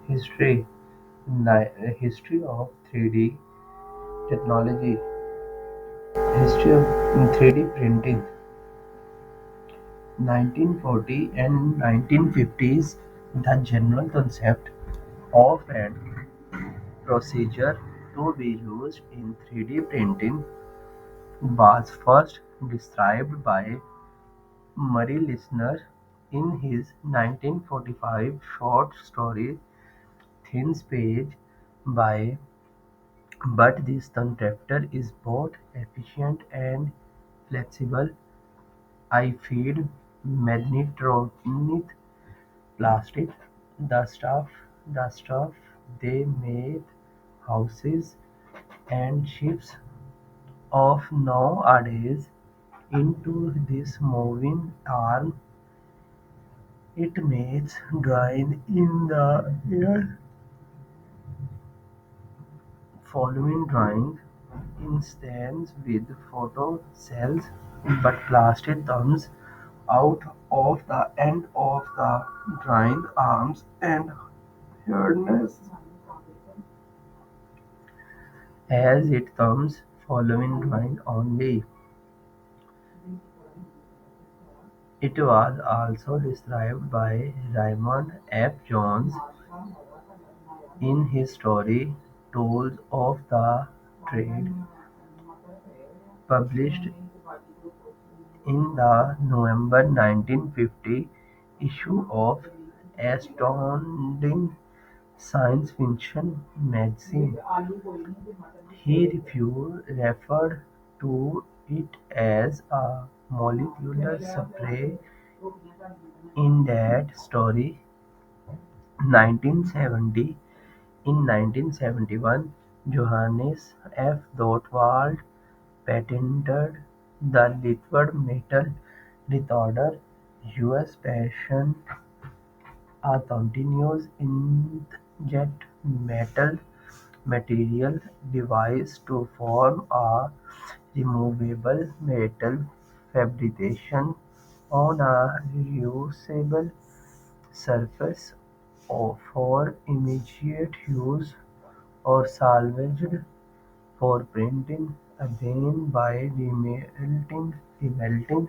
History History of 3D technology. History of 3D printing. 1940 and 1950s, the general concept of an procedure to be used in 3D printing was first described by Murray Lisner in his 1945 short story "Thin Space", by but this contraption is both efficient and flexible. I feed magnetronite plastic, the stuff they made houses and ships of nowadays into this moving arm. It makes drying in the air following drying instance with photo cells, but plastic comes out of the end of the drying arms and hardness as it comes following drying only. It was also described by Raymond F. Jones in his story "Tools of the Trade", published in the November 1950 issue of Astounding Science Fiction magazine. Referred to it as a molecular spray in that story. 1970 In 1971, Johannes F. Thorvald patented the liquid metal retarder. U.S. patent a continuous inkjet metal material device to form a removable metal fabrication on a reusable surface for immediate use or salvaged for printing again by remelting.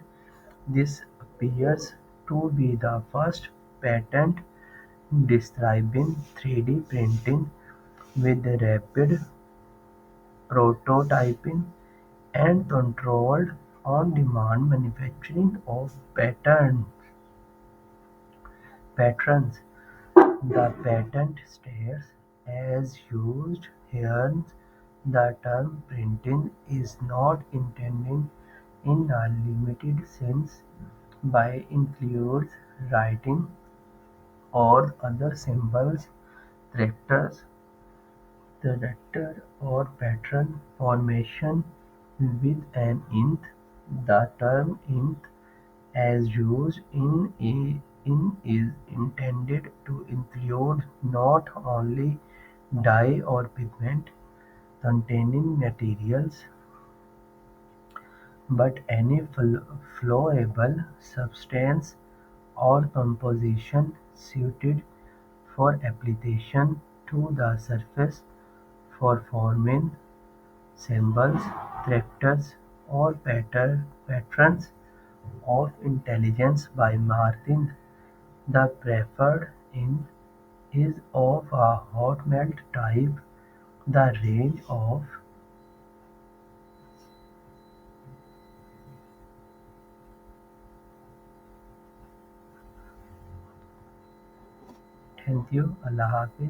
This appears to be the first patent describing 3D printing with rapid prototyping and controlled on-demand manufacturing of patterns. The patent states, as used here, the term "printing" is not intended in a limited sense by includes writing or other symbols, characters, or pattern formation with an "int". The term "int", as used in is intended to include not only dye or pigment containing materials, but any flowable substance or composition suited for application to the surface for forming symbols, characters, or patterns of intelligence by marking the preferred ink is of a hot melt type. The range of. Thank you. Allah Hafiz.